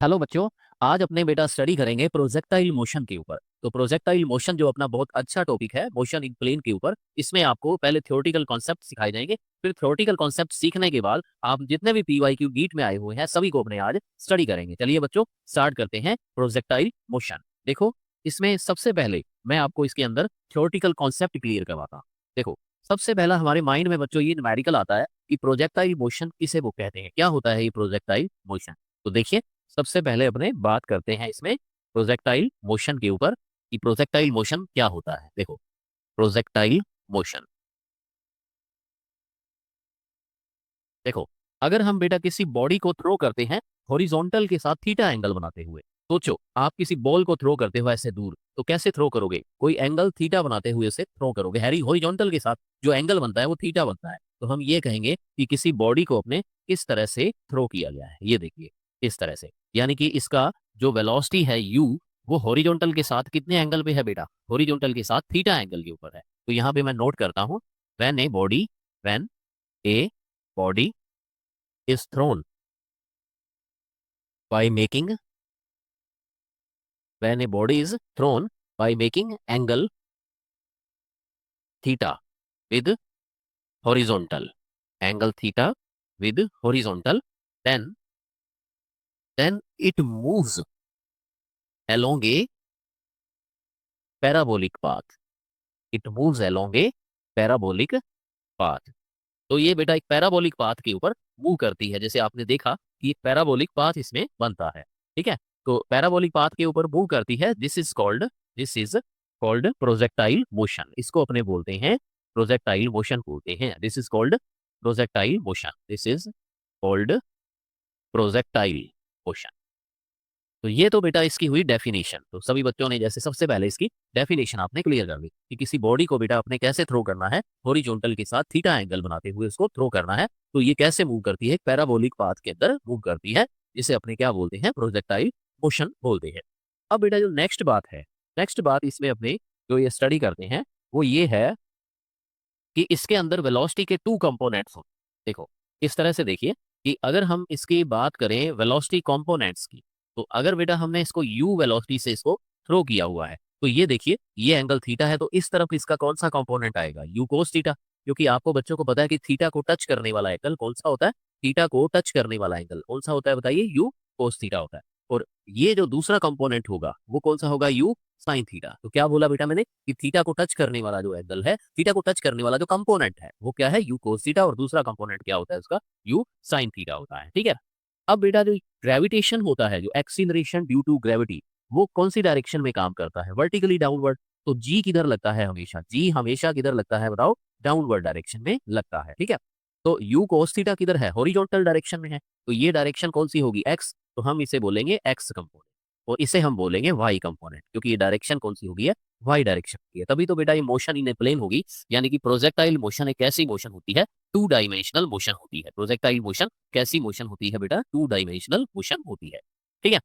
Hello बच्चों। आज अपने बेटा स्टडी करेंगे प्रोजेक्टाइल मोशन के ऊपर। तो प्रोजेक्टाइल मोशन जो अपना बहुत अच्छा टॉपिक है, मोशन इन प्लेन के ऊपर। इसमें आपको पहले थ्योरेटिकल कॉन्सेप्ट सिखाए जाएंगे। फिर थ्योरेटिकल कॉन्सेप्ट सीखने के बाद आप जितने भी पीवाईक्यू नीट में आए हुए हैं सभी को अपने आज स्टडी करेंगे। चलिए बच्चों, स्टार्ट करते हैं प्रोजेक्टाइल मोशन। देखो, इसमें सबसे पहले मैं आपको इसके अंदर थ्योरेटिकल कॉन्सेप्ट क्लियर करवाता हूँ। देखो, सबसे पहला हमारे माइंड में बच्चों ये न्यूमेरिकल आता है कि प्रोजेक्टाइल मोशन किसे वो कहते हैं, क्या होता है ये प्रोजेक्टाइल मोशन। तो देखिए, सबसे पहले अपने बात करते हैं इसमें प्रोजेक्टाइल मोशन के ऊपर कि प्रोजेक्टाइल मोशन क्या होता है। देखो, प्रोजेक्टाइल मोशन, देखो, अगर हम बेटा किसी बॉडी को थ्रो करते हैं हॉरिजॉन्टल के साथ थीटा एंगल बनाते हुए। सोचो, आप किसी बॉल को थ्रो करते हो ऐसे दूर, तो कैसे थ्रो करोगे? कोई एंगल थीटा बनाते हुए उसे थ्रो करोगे। हैरी हॉरिजॉन्टल के साथ जो एंगल बनता है वो थीटा बनता है। तो हम ये कहेंगे कि किसी बॉडी को अपने किस तरह से थ्रो किया गया है। ये देखिए, इस तरह से, यानी कि इसका जो वेलोसिटी है u, वो हॉरिजॉन्टल के साथ कितने एंगल पे है बेटा? हॉरिजॉन्टल के साथ थीटा एंगल के ऊपर है। तो यहाँ पे मैं नोट करता हूँ, when a body, when A body is thrown by making, when a body is thrown by making angle theta with horizontal, angle theta with horizontal, then it moves along a parabolic path, it moves along a parabolic path। तो ये बेटा एक parabolic path के ऊपर move करती है। जैसे आपने देखा कि एक पैराबोलिक पाथ इसमें बनता है। ठीक है, तो पैराबोलिक पाथ के ऊपर मूव करती है। This is called projectile motion. इसको अपने बोलते हैं प्रोजेक्टाइल मोशन बोलते हैं। This is called projectile motion, this is called projectile motion. तो ये तो बेटा इसकी हुई डेफिनेशन। तो सभी बच्चों ने जैसे सबसे पहले इसकी डेफिनेशन आपने क्लियर कर ली कि किसी बॉडी को बेटा अपने कैसे थ्रो करना है, हॉरिजॉन्टल के साथ थीटा एंगल बनाते हुए उसको थ्रो करना है। तो ये कैसे मूव करती है? एक पैराबोलिक पाथ के अंदर मूव करती है, जिसे अपने क्या बोलते हैं? प्रोजेक्टाइल मोशन बोलते हैं। अब बेटा जो नेक्स्ट बात है, नेक्स्ट बात इसमें अपने जो ये स्टडी करते हैं वो ये है कि इसके अंदर वेलोसिटी के टू कंपोनेंट्स होते हैं। देखो, इस तरह से देखिए कि अगर हम इसकी बात करें वेलोसिटी कंपोनेंट्स की, तो अगर बेटा हमने इसको u वेलोसिटी से इसको थ्रो किया हुआ है, तो ये देखिए ये एंगल थीटा है, तो इस तरफ इसका कौन सा कंपोनेंट आएगा? u cos theta. क्योंकि आपको बच्चों को पता है कि थीटा को टच करने वाला एंगल कौन सा होता है? थीटा को टच करने वाला एंगल कौन सा होता है बताइए? u कोस थीटा होता है। और ये जो दूसरा कंपोनेंट होगा वो कौन सा होगा? u sine theta. तो क्या बोला बेटा मैंने कि थीटा को टच करने वाला जो एंगल है, थीटा को टच करने वाला जो कंपोनेंट है वो क्या है? You cos theta. और दूसरा कंपोनेंट क्या होता है उसका? यू साइन थीटा होता है। ठीक है, अब बेटा जो ग्रेविटेशन होता है, जो एक्सीलरेशन ड्यू टू ग्रेविटी, वो कौन सी डायरेक्शन में काम करता है? Vertically downward. तो जी किधर लगता है? हमेशा जी हमेशा किधर लगता है बताओ? डाउनवर्ड डायरेक्शन में लगता है। ठीक है, तो यू कोस थीटा किधर है? हॉरिजॉन्टल डायरेक्शन में है। तो ये डायरेक्शन कौन सी होगी? एक्स। तो हम इसे बोलेंगे एक्स कंपोनेंट, और इसे हम बोलेंगे वाई कंपोनेंट, क्योंकि ये डायरेक्शन कौन सी होगी? है वाई डायरेक्शन की है। तभी तो बेटा ये मोशन इन ए प्लेन होगी। यानी कि प्रोजेक्टाइल मोशन एक ऐसी मोशन होती है, टू डायमेंशनल मोशन होती है। प्रोजेक्टाइल मोशन कैसी मोशन होती है बेटा? टू डायमेंशनल मोशन होती है। ठीक है,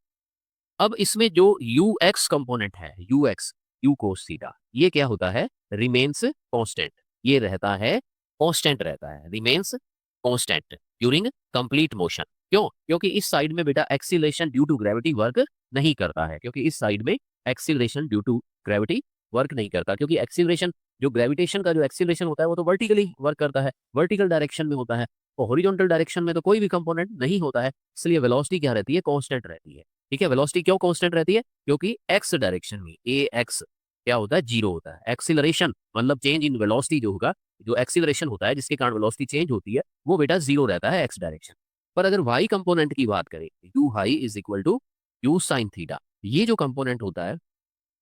अब इसमें जो यू एक्स कंपोनेंट है, u x, u cos theta, ये क्या होता है? Remains constant. ये रहता है कांस्टेंट, रहता है, remains constant during complete motion. क्यों? क्योंकि इस साइड में बेटा acceleration due to gravity work नहीं करता है। क्योंकि इस साइड में acceleration due to gravity work नहीं करता, क्योंकि एक्सीलरेशन, जो ग्रेविटेशन का जो एक्सीलरेशन होता है वो तो वर्टिकली वर्क करता है, वर्टिकल डायरेक्शन में होता है। और हॉरिजॉन्टल डायरेक्शन में तो कोई भी कंपोनेंट नहीं होता है, इसलिए वेलोसिटी क्या रहती है? कांस्टेंट रहती है। ठीक है, वेलोसिटी क्यों कांस्टेंट रहती है? क्योंकि एक्स डायरेक्शन में ए एक्स क्या होता है? जीरो होता है। एक्सीलरेशन मतलब चेंज इन वेलोसिटी जो होगा, जो एक्सीलरेशन होता है जिसके कारण वेलोसिटी चेंज होती है, वो बेटा जीरो रहता है एक्स डायरेक्शन। पर अगर वाई कंपोनेंट की बात करें, u y is equal to u sine theta, ये जो कंपोनेंट होता है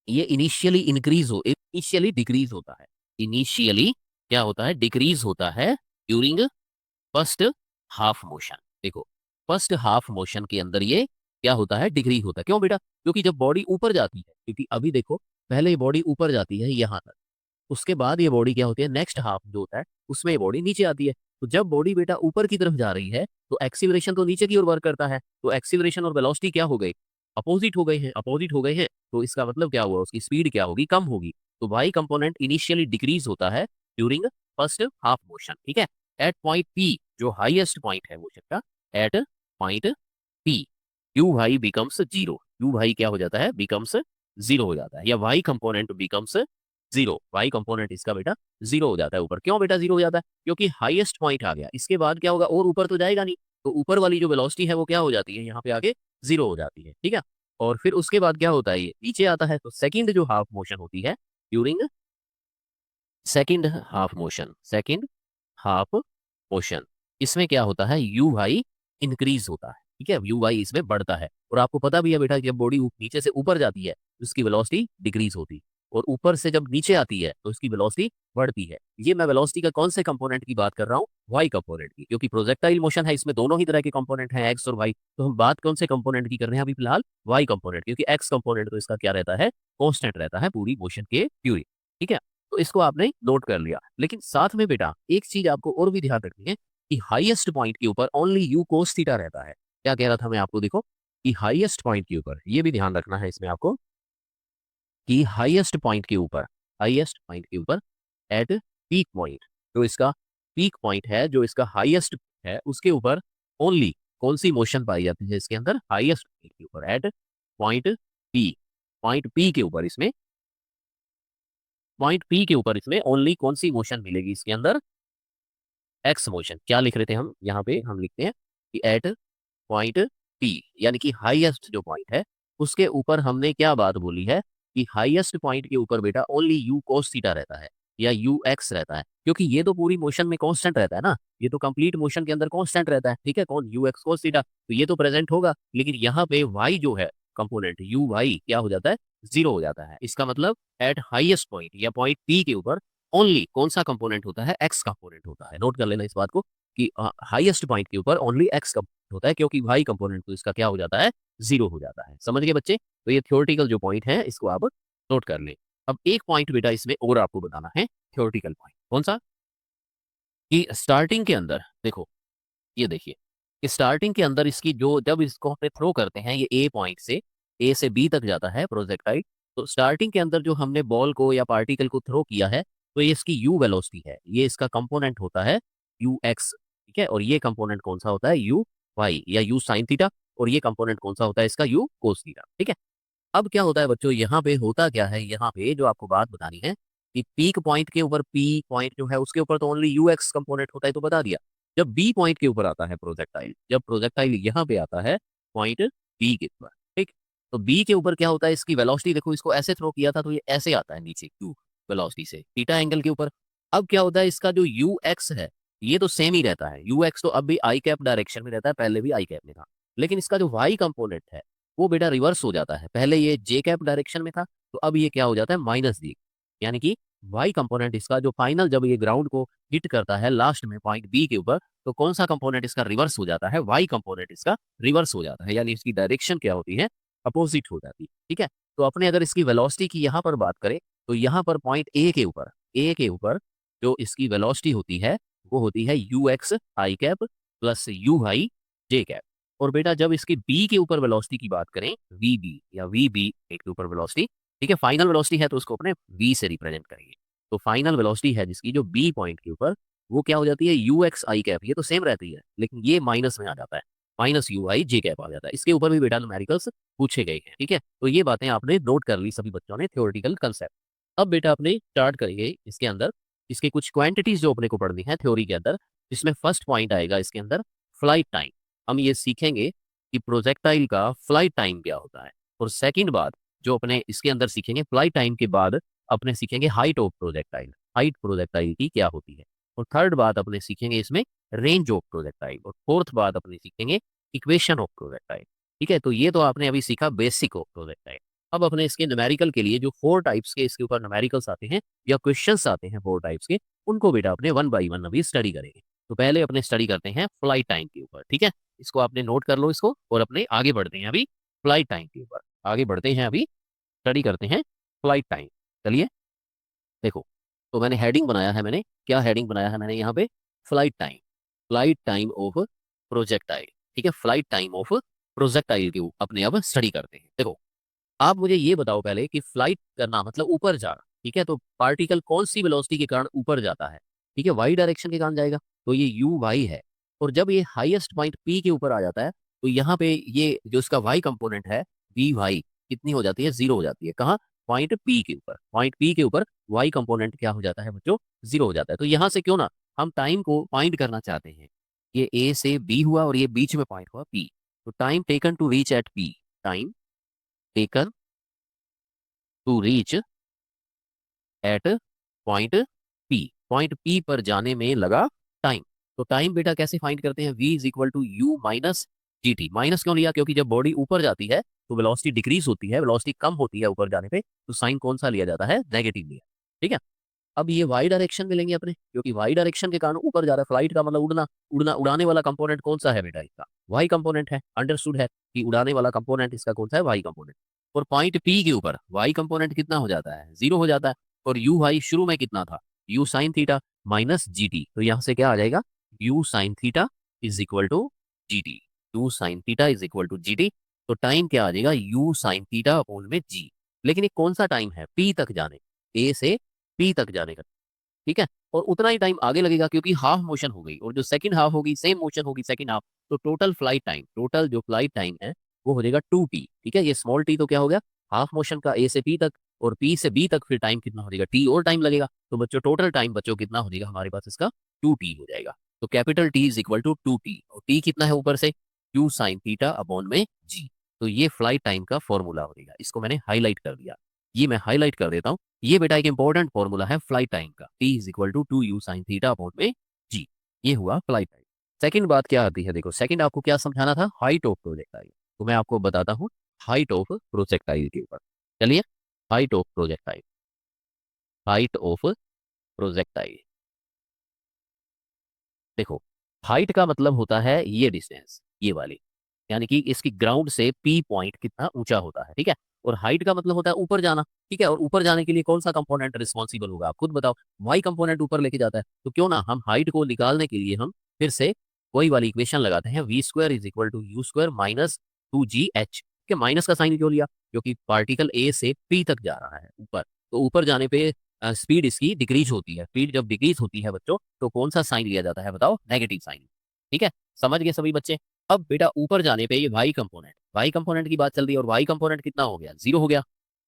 ये इनिशियली डिक्रीज होता है। इनिशियली क्या होता है? डिक्रीज होता है ड्यूरिंग फर्स्ट हाफ मोशन। देखो, फर्स्ट हाफ मोशन के अंदर ये क्या होता है? डिक्रीज होता है। क्यों बेटा? क्योंकि जब बॉडी ऊपर जाती है, क्योंकि अभी देखो, पहले ये बॉडी ऊपर जाती है यहां तक, उसके बाद ये बॉडी क्या होती है? नेक्स्ट हाफ जो होता है उसमें ये बॉडी नीचे आती है। तो जब बॉडी बेटा ऊपर की तरफ जा रही है तो एक्सीलरेशन तो नीचे की ओर वर्क करता है। तो एक्सीलरेशन और वेलोसिटी क्या हो गई? अपोजिट हो गई है, अपोजिट हो गए हैं। तो इसका मतलब क्या हुआ? उसकी स्पीड क्या होगी? कम होगी। तो वाई कंपोनेंट इनिशियली डिक्रीज होता है ड्यूरिंग फर्स्ट हाफ मोशन। ठीक है, एट पॉइंट पी, जो हाईएस्ट पॉइंट है मोशन का, at point P, u y becomes zero, u y क्या हो जाता है, बिकम्स जीरो हो जाता है, या y component becomes zero, y component इसका बेटा जीरो हो जाता है ऊपर। क्यों बेटा जीरो हो जाता है, क्योंकि हाईएस्ट पॉइंट आ गया, इसके बाद क्या होगा, और ऊपर तो जाएगा नहीं, तो ऊपर वाली जो वेलोसिटी है वो क्या हो जाती है, यहाँ पे आके जीरो हो जाती है, ठीक है। और फिर उसके बाद क्या होता है, ये नीचे आता है, तो सेकंड जो हाफ मोशन होती है during second half motion, second half motion, इसमें क्या होता है, यू वाई इंक्रीज होता है, ठीक है, यू वाई इसमें बढ़ता है। और आपको पता भी है बेटा, जब बॉडी नीचे से ऊपर जाती है तो उसकी वेलोसिटी डिक्रीज होती है, और ऊपर से जब नीचे आती है तो उसकी वेलोसिटी बढ़ती है। ये मैं वेलोसिटी का कौन से कंपोनेंट की बात कर रहा हूँ, वाई कंपोनेंट की, क्योंकि प्रोजेक्टाइल मोशन है, इसमें दोनों ही तरह के कंपोनेंट हैं, एक्स और वाई। तो हम बात कौन से कंपोनेंट की कर रहे हैं अभी फिलहाल, वाई कंपोनेंट, क्योंकि एक्स कंपोनेंट तो इसका क्या रहता है, कॉन्स्टेंट रहता है पूरी मोशन के ड्यूरिंग, ठीक है। तो इसको आपने नोट कर लिया, लेकिन साथ में बेटा एक चीज आपको और भी ध्यान रखनी है कि हाईएस्ट पॉइंट के ऊपर ओनली यू कोस थीटा रहता है। क्या कह रहा था मैं आपको, देखो कि हाईएस्ट पॉइंट के ऊपर, ये भी ध्यान रखना है इसमें आपको, कि हाईएस्ट पॉइंट के ऊपर एट पीक पॉइंट, जो इसका पीक पॉइंट है, जो इसका हाईएस्ट है, उसके ऊपर ओनली कौन सी मोशन पाई जाती है इसके अंदर, हाईएस्ट पॉइंट के ऊपर at point P, point P के ऊपर इसमें, पॉइंट पी के ऊपर इसमें ओनली कौन सी मोशन मिलेगी इसके अंदर, एक्स मोशन। क्या लिख रहे थे हम यहाँ पे, हम लिखते हैं कि एट पॉइंट पी, यानी कि हाईएस्ट जो पॉइंट है उसके ऊपर हमने क्या बात बोली है कि हाईएस्ट पॉइंट के ऊपर बेटा ओनली यू कोस थीटा रहता है या यू एक्स रहता है, क्योंकि ये तो पूरी मोशन में कांस्टेंट रहता है ना, ये तो कंप्लीट मोशन के अंदर कांस्टेंट रहता है, ठीक है, कौन, यू एक्स कोस थीटा, तो ये तो प्रेजेंट होगा। लेकिन यहाँ पे वाई जो है कंपोनेंट, यू वाई क्या हो जाता है, जीरो हो जाता है। इसका मतलब एट हाईएस्ट पॉइंट या पॉइंट पी के ऊपर ओनली कौन सा कंपोनेंट होता है, एक्स कंपोनेंट होता है। नोट कर लेना इस बात को कि हाईएस्ट पॉइंट के ऊपर ओनली एक्स होता है, क्योंकि वाई कंपोनेंट तो इसका क्या हो जाता है, जीरो हो जाता है। समझ गए बच्चे, तो ये थ्योरेटिकल जो पॉइंट है इसको आप नोट कर लें। अब एक पॉइंट बेटा इसमें और आपको बताना है, थ्योरेटिकल पॉइंट कौन सा, कि स्टार्टिंग के अंदर देखो, ये देखिए कि स्टार्टिंग के अंदर इसकी जो, जब इसको हमने थ्रो करते हैं, ये ए पॉइंट से ए से बी तक जाता है प्रोजेक्टाइल, तो स्टार्टिंग के अंदर जो हमने बॉल को या पार्टिकल को थ्रो किया है, तो ये इसकी यू वेलोसिटी है, ये इसका कंपोनेंट होता है यू एक्स, ठीक है, और ये कंपोनेंट कौन सा होता है, यू वाई या यू साइन थीटा, और ये कंपोनेंट कौन सा होता है इसका, यू कोस थीटा, ठीक है। अब क्या होता है बच्चों, यहाँ पे होता क्या है, यहाँ पे जो आपको बात बतानी है कि पीक पॉइंट के ऊपर, पी पॉइंट जो है उसके ऊपर तो ओनली यू एक्स कंपोनेंट होता है, तो बता दिया। जब बी पॉइंट के ऊपर आता है प्रोजेक्टाइल, जब प्रोजेक्टाइल यहाँ पे आता है पॉइंट बी के ऊपर, ठीक, तो बी के ऊपर क्या होता है, इसकी वेलोसिटी देखो, इसको ऐसे थ्रो किया था तो ये ऐसे आता है नीचे क्यू वेलोसिटी से थीटा एंगल के ऊपर। अब क्या होता है, इसका जो यू एक्स है ये तो सेम ही रहता है, यू एक्स तो अब भी आई कैप डायरेक्शन में रहता है, पहले भी आई कैप में था, लेकिन इसका जो वाई कंपोनेंट है वो बेटा रिवर्स हो जाता है। पहले ये जे कैप डायरेक्शन में था, तो अब ये क्या हो जाता है, माइनस जी, यानी कि वाई कंपोनेंट इसका जो फाइनल, जब ये ग्राउंड को हिट करता है लास्ट में पॉइंट बी के ऊपर, तो कौन सा कंपोनेंट इसका रिवर्स हो जाता है, वाई कंपोनेंट इसका रिवर्स हो जाता है, यानी इसकी डायरेक्शन क्या होती है, अपोजिट हो जाती है, ठीक है। तो अपने अगर इसकी वेलोसिटी की यहाँ पर बात करें, तो यहाँ पर पॉइंट ए के ऊपर जो इसकी वेलोसिटी होती है वो होती है u x I cap plus you I J cap. और बेटा जब इसके बी के ऊपर वेलोसिटी की बात करें, वी बी या वी बी के ऊपर वेलोसिटी, ठीक है, फाइनल वेलोसिटी है तो उसको अपने वी से रिप्रेजेंट करेंगे। तो फाइनल वेलोसिटी है जिसकी, जो बी पॉइंट के ऊपर, वो क्या हो जाती है, यू एक्स आई कैप, ये तो सेम रहती है लेकिन ये माइनस में आ जाता है, minus U I J cap आ जाता है। इसके ऊपर भी बेटा न्यूमेरिकल्स पूछे गए हैं, ठीक है, तो ये बातें आपने नोट कर ली सभी बच्चों ने, थ्योरेटिकल कंसेप्ट। अब बेटा अपने स्टार्ट करिए इसके अंदर, इसके कुछ क्वांटिटीज जो अपने को पढ़नी है थ्योरी के अंदर, जिसमें फर्स्ट पॉइंट आएगा इसके अंदर फ्लाइट टाइम। हम ये सीखेंगे कि प्रोजेक्टाइल का फ्लाइट टाइम क्या होता है, और सेकंड बात जो अपने इसके अंदर सीखेंगे, फ्लाइट टाइम के बाद अपने सीखेंगे height of projectile, height projectile की क्या होती है, और थर्ड बात अपने सीखेंगे इसमें रेंज ऑफ प्रोजेक्टाइल, और फोर्थ बात अपने सीखेंगे इक्वेशन ऑफ प्रोजेक्टाइल, ठीक है। तो ये तो आपने अभी सीखा बेसिक ऑफ प्रोजेक्टाइल। अब अपने इसके न्यूमेरिकल के लिए जो 4 टाइप्स के इसके ऊपर न्यूमेरिकल्स आते हैं या क्वेश्चंस आते हैं 4 टाइप्स के, उनको बेटा अपने वन बाई वन अभी स्टडी करेंगे। तो पहले अपने स्टडी करते हैं फ्लाइट टाइम के ऊपर, ठीक है, इसको आपने नोट कर लो इसको, और अपने आगे बढ़ते हैं अभी फ्लाइट टाइम के ऊपर, आगे बढ़ते हैं अभी स्टडी करते हैं फ्लाइट टाइम। चलिए देखो, तो मैंने हेडिंग बनाया है, मैंने क्या हेडिंग बनाया है, मैंने यहाँ पे flight time, flight time of projectile, ठीक है, फ्लाइट टाइम ऑफ प्रोजेक्टाइल की अपने अब स्टडी करते हैं। देखो आप मुझे ये बताओ पहले कि फ्लाइट करना मतलब ऊपर जाना, ठीक है, तो पार्टिकल कौन सी वेलोसिटी के कारण ऊपर जाता है, ठीक है, वाई डायरेक्शन के कारण जाएगा, तो ये यू वाई है। और जब ये हाईएस्ट पॉइंट पी के ऊपर आ जाता है तो यहाँ पे ये जो इसका y कंपोनेंट है वी वाई कितनी हो जाती है, 0 हो जाती है। कहाँ? पॉइंट P के ऊपर। पॉइंट P के ऊपर y कंपोनेंट क्या हो जाता है बच्चों, 0 हो जाता है। तो यहाँ से क्यों ना हम टाइम को फाइंड करना चाहते हैं। ये A से B हुआ और ये बीच में पॉइंट हुआ P। तो time taken to reach at P, time taken to reach at point P, point P पर जाने में लगा टाइम। तो टाइम बेटा कैसे फाइंड करते हैं, v is equal to u minus g t. Minus क्यों लिया, क्योंकि जब बॉडी ऊपर जाती है तो वेलोसिटी डिक्रीज होती है, वेलोसिटी कम होती है ऊपर जाने पे, तो साइन कौन सा लिया जाता है, नेगेटिव लिया। ठीक है। अब ये वाई डायरेक्शन में लेंगे अपने, क्योंकि वाई डायरेक्शन के कारण ऊपर जा रहा है, फ्लाइट का मतलब उड़ना, उड़ाने वाला कंपोनेंट कौन सा है बेटा, इसका वाई कंपोनेंट है। अंडरस्टूड है कि उड़ाने वाला कंपोनेंट इसका कौन सा है, वाई कंपोनेंट। और पॉइंट पी के ऊपर वाई कंपोनेंट कितना हो जाता है, 0 हो जाता है। और यू वाई शुरू में कितना था, u sine theta minus g t. तो यहाँ से क्या आ जाएगा, u sine theta is equal to g t. U sine theta is equal to g t. तो टाइम क्या आ जाएगा, यू साइन थीटा अपोन में जी। लेकिन ये कौन सा टाइम है, पी तक जाने, ए से पी तक जाने का। ठीक है। और उतना ही टाइम आगे लगेगा क्योंकि हाफ मोशन हो गई, और जो सेकंड हाफ होगी सेम मोशन होगी सेकंड हाफ। तो टोटल फ्लाइट टाइम, टोटल जो फ्लाइट टाइम है वो हो जाएगा 2t। ठीक है। ये स्मॉल टी तो क्या हो गया, हाफ मोशन का ए से पी तक, और पी से बी तक फिर टाइम कितना हो जाएगा, टी और टाइम लगेगा। तो बच्चों टोटल टाइम बच्चों कितना हो जाएगा हमारे पास, इसका 2t हो जाएगा। तो capital T is equal to 2t, और टी कितना है ऊपर से, यू साइन थीटा अपॉन में जी। तो ये फ्लाइट टाइम का फॉर्मूला हो जाएगा। इसको मैंने हाईलाइट कर दिया, ये मैं हाईलाइट कर देता हूँ। ये बेटा एक इंपॉर्टेंट फॉर्मूला है फ्लाइट टाइम का, t is equal to 2u sine theta upon में जी। ये हुआ फ्लाइट टाइम। सेकंड बात क्या आती है, देखो सेकंड आपको क्या समझाना था, हाइट ऑफ प्रोजेक्टाइल। तो मैं आपको बताता हूँ हाइट ऑफ प्रोजेक्टाइल के ऊपर। चलिए, height of projectile, height of projectile. देखो, हाइट का मतलब होता है ये डिस्टेंस, ये वाली, यानी कि इसकी ग्राउंड से पी पॉइंट कितना ऊंचा होता है। ठीक है। और हाइट का मतलब होता है ऊपर जाना। ठीक है। और ऊपर जाने के लिए कौन सा कंपोनेंट रिस्पॉन्सिबल होगा, आप खुद बताओ। वाई कंपोनेंट ऊपर लेके जाता है। तो क्यों ना हम हाइट को निकालने के लिए हम फिर से वही वाली इक्वेशन लगाते हैं, v square is equal to u square minus 2gh। के माइनस का साइन क्यों लिया, क्योंकि पार्टिकल ए से पी तक जा रहा है ऊपर। तो ऊपर जाने पे स्पीड इसकी डिक्रीज होती है। स्पीड जब डिक्रीज होती है बच्चों, तो कौन सा साइन लिया जाता है बताओ, नेगेटिव साइन। ठीक है। समझ गए सभी बच्चे। अब बेटा ऊपर जाने पे ये वाई कंपोनेंट, वाई कंपोनेंट की बात चल रही है, और वाई कंपोनेंट कितना हो गया, 0 हो गया।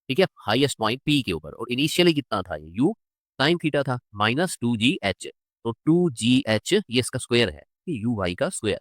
ठीक है। हाईएस्ट पॉइंट पी के ऊपर, और इनिशियली कितना था, ये यू साइन थीटा था माइनस 2gh। तो 2gh ये इसका स्क्वायर है, यू वाई का स्क्वायर।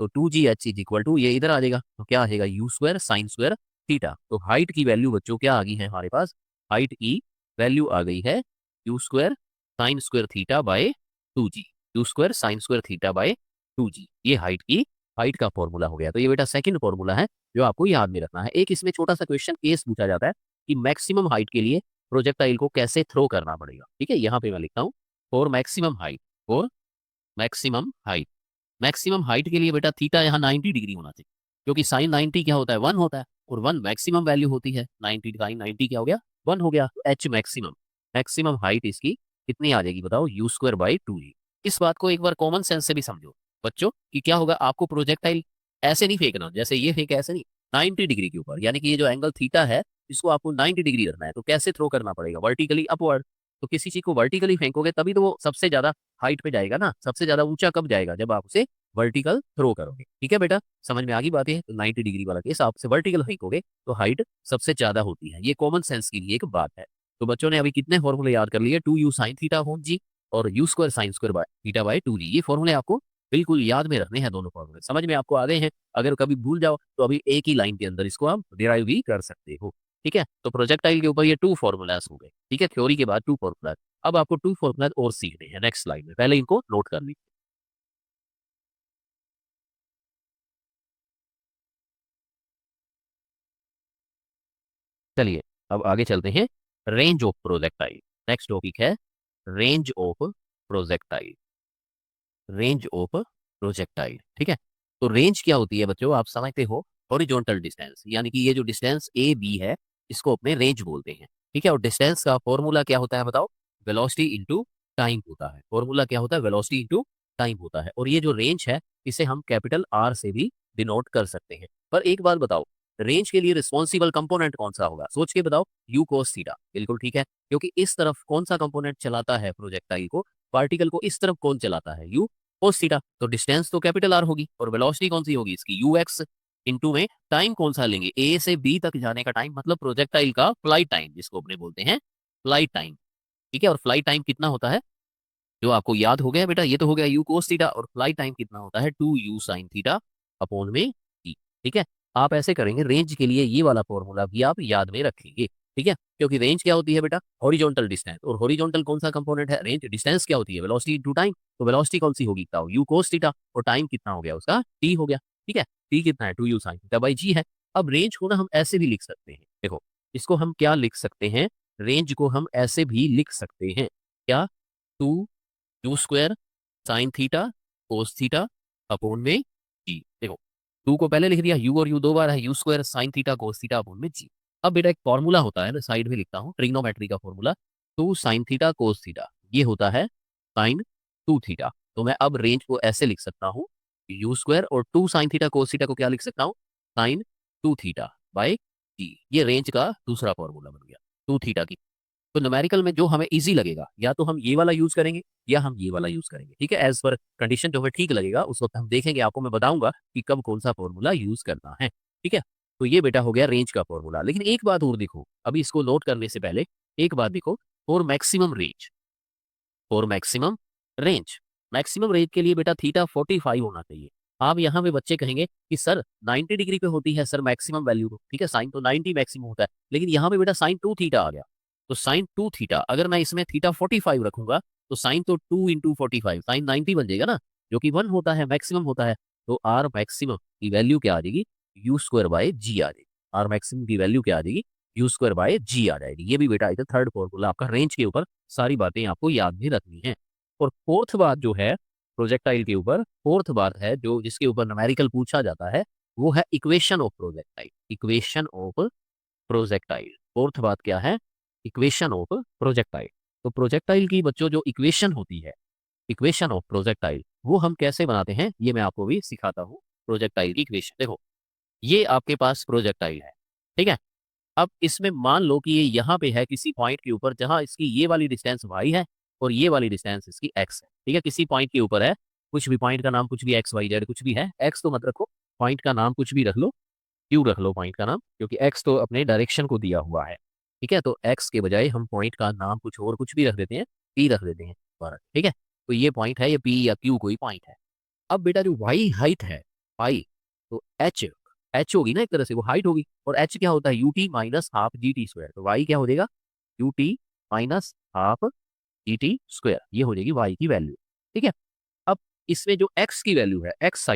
तो 2gh इज इक्वल टू, ये इधर आ जाएगा, तो क्या आ जाएगा, you square sine square theta. तो हाइट की वैल्यू बच्चों क्या आ गई है हमारे पास, हाइट की वैल्यू आ गई है you square sine square theta by 2g। You square sine square theta by 2g, ये हाइट की, हाइट का फॉर्मूला हो गया। तो ये बेटा सेकंड फॉर्मूला है जो आपको याद में रखना है। एक इसमें छोटा सा क्वेश्चन केस पूछा जाता है कि मैक्सिमम हाइट के लिए प्रोजेक्टाइल को कैसे थ्रो करना पड़ेगा। ठीक है। यहाँ पे मैं लिखता हूँ for maximum height, for maximum height. Maximum height के लिए बेटा थीटा यहाँ 90 डिग्री होना चाहिए, क्योंकि साइन 90 क्या होता है, 1 होता है, और 1 मैक्सिमम वैल्यू होती है। 90 साइन 90 क्या हो गया, 1 हो गया। एच मैक्सिमम, मैक्सिमम हाइट इसकी कितनी आ जाएगी बताओ, यू स्क्वायर बाई 2e। इस बात को एक बार कॉमन सेंस से भी समझो बच्चों कि क्या होगा, आपको प्रोजेक्टाइल ऐसे नहीं फेंकना, जैसे ये फेंका ऐसे नहीं, 90 डिग्री के ऊपर, यानी कि ये जो एंगल थीटा है इसको आपको 90 डिग्री रखना है। तो कैसे थ्रो करना पड़ेगा, वर्टिकली अपवर्ड। तो किसी चीज को वर्टिकली फेंकोगे तभी तो वो सबसे ज्यादा हाइट पे जाएगा ना। सबसे ज्यादा ऊंचा कब जाएगा, जब आप उसे वर्टिकल थ्रो करोगे। ठीक है बेटा, समझ में आ गई बात है। तो 90 डिग्री वाला केस आप वर्टिकल फेंकोगे तो हाइट सबसे ज्यादा होती है। ये कॉमन सेंस की लिए एक बात है। तो बच्चों ने अभी कितने फॉर्मूले याद कर लिए, 2u साइन थीटा होन जी, और you square sine square by theta by 2g। ये फॉर्मूले आपको बिल्कुल याद में रखने हैं, दोनों फॉर्मूले समझ में आपको आ गए हैं। अगर कभी भूल जाओ तो अभी एक ही लाइन के अंदर इसको आप डिराइव भी कर सकते हो। ठीक है। तो प्रोजेक्टाइल के ऊपर ये 2 फॉर्मूलाज हो गए। ठीक है। थ्योरी के बाद 2 फॉर्मूलाज। अब आपको 2 फॉर्मूलाज और सीखने हैं नेक्स्ट स्लाइड में, पहले इनको नोट कर लीजिए। चलिए, अब आगे चलते हैं, range of projectile. Next topic है range of projectile, range of projectile. ठीक है। तो रेंज क्या होती है बच्चों, आप समझते हो, हॉरिजॉन्टल डिस्टेंस, यानी कि ये जो डिस्टेंस ए बी है इसको अपने रेंज बोलते हैं। ठीक है। और डिस्टेंस का फॉर्मूला क्या होता है बताओ, वेलोसिटी इंटू टाइम होता है। फॉर्मूला क्या होता है, वेलोसिटी इंटू टाइम होता है। और ये जो रेंज है इसे हम कैपिटल आर से भी डिनोट कर सकते हैं। पर एक बात बताओ, रेंज के लिए रिस्पॉन्सिबल कंपोनेंट कौन सा होगा, सोच के बताओ, यू कोस थीटा। बिल्कुल ठीक है, क्योंकि इस तरफ कौन सा कंपोनेंट चलाता है प्रोजेक्टाइल को, पार्टिकल को इस तरफ कौन चलाता है, यू कोस थीटा। तो डिस्टेंस तो कैपिटल आर होगी और वेलोसिटी कौन सी होगी इसकी, यू एक्स। इंटू में टाइम कौन सा लेंगे, ए से बी तक जाने का टाइम, मतलब प्रोजेक्टाइल का फ्लाइट टाइम जिसको अपने बोलते हैं फ्लाइट टाइम। ठीक है, और फ्लाइट टाइम कितना होता है, जो आपको याद हो गया बेटा, ये तो हो गया यू कोस थीटा, और फ्लाइट टाइम कितना होता है 2u साइन थीटा अपॉन में टी। ठीक है, आप ऐसे करेंगे, रेंज के लिए ये वाला फॉर्मूला भी आप याद में रखेंगे। ठीक है, क्योंकि रेंज क्या होती है बेटा, हॉरिजॉन्टल डिस्टेंस, और हॉरिजॉन्टल कौन सा कंपोनेंट है, रेंज। डिस्टेंस क्या होती है, वेलोसिटी इनटू टाइम। तो वेलोसिटी कौन सी होगी, ताऊ यू कोस थीटा, और टाइम कितना हो गया उसका, टी हो गया। ठीक है, टी कितना है 2u साइन थीटा बाई जी है। अब रेंज को ना हम ऐसे भी लिख सकते हैं, देखो इसको हम क्या लिख सकते हैं, रेंज को हम ऐसे भी लिख सकते हैं, क्या, 2u² sine theta cos theta upon में जी। देखो 2 को पहले लिख दिया, u और u दो बार है, u² sine theta cos theta upon में जी। अब बेटा एक फॉर्मूला होता है ना, साइड में लिखता हूँ, ट्रिग्नोमेट्री का formula, 2 sine theta cos theta, ये होता है साइन 2 थीटा। तो मैं अब रेंज को ऐसे लिख सकता हूँ, u² और 2 साइन थीटा कोस थीटा को क्या लिख सकता हूँ, साइन 2 थीटा बाई जी। ये रेंज का दूसरा फॉर्मूला बन गया 2 थीटा की। तो न्यूमेरिकल में जो हमें इजी लगेगा, या तो हम ये वाला यूज करेंगे या हम ये वाला यूज करेंगे। ठीक है, एज पर कंडीशन जो हमें ठीक लगेगा उस वक्त हम देखेंगे, आपको मैं बताऊंगा कि कब कौन सा फॉर्मूला यूज करना है। ठीक है, तो ये बेटा हो गया रेंज का फॉर्मूला। लेकिन एक बात और देखो, अभी इसको नोट करने से पहले एक बात देखो, for maximum range, for maximum range के लिए बेटा थीटा 45 होना चाहिए। आप यहाँ पे बच्चे कहेंगे कि सर 90 डिग्री पे होती है सर मैक्सिमम वैल्यू, तो ठीक है, साइन तो 90 मैक्सिमम होता है, लेकिन यहाँ पे बेटा साइन 2 थीटा आ गया। तो साइन 2 थीटा अगर मैं इसमें थीटा 45 रखूंगा, तो साइन तो 2 इंटू 45 साइन 90 बन जाएगा ना, जो कि 1 होता है, मैक्सिमम होता है। तो आर मैक्सिमम की वैल्यू क्या आ जाएगी, u² बाय जी आ जाएगी। आर मैक्सिमम की वैल्यू क्या आ जाएगी, u² बाय जी आ जाएगी। ये भी बेटा इधर थर्ड फॉर्मूला आपका, रेंज के ऊपर सारी बातें आपको याद भी रखनी है। और फोर्थ बात जो है प्रोजेक्टाइल के ऊपर, फोर्थ बात है जो जिसके ऊपर न्यूमेरिकल पूछा जाता है, वो है equation of projectile. Equation of projectile, fourth बात क्या है, इक्वेशन ऑफ प्रोजेक्टाइल। तो प्रोजेक्टाइल की बच्चों जो इक्वेशन होती है, इक्वेशन ऑफ प्रोजेक्टाइल, वो हम कैसे बनाते हैं ये मैं आपको भी सिखाता हूँ। प्रोजेक्टाइल की इक्वेशन देखो, ये आपके पास प्रोजेक्टाइल है, ठीक है। अब इसमें मान लो कि ये यहाँ पे है किसी पॉइंट के ऊपर, जहां इसकी ये वाली डिस्टेंस y है और ये वाली डिस्टेंस इसकी x है। ठीक है, किसी पॉइंट के ऊपर है, कुछ भी पॉइंट का नाम कुछ भी x y z कुछ भी है, x तो मत रखो, पॉइंट का नाम कुछ भी रख लो, q रख लो पॉइंट का नाम, क्योंकि x तो अपने डायरेक्शन को दिया हुआ है। ठीक है, तो x के बजाय हम पॉइंट का नाम कुछ और कुछ भी रख देते हैं, p रख देते हैं। ठीक है, तो ये पॉइंट है, ये p या q कोई पॉइंट है। अब बेटा जो y हाइट है, y, तो h होगी ना एक तरह से, वो हाइट होगी, और h क्या होता है, ut minus half G T square. तो y क्या हो जाएगा, ut minus half G T square, ये हो जाएगी y की वैल्यू। ठीक है, अब इसमें जो x की वैल्यू है, x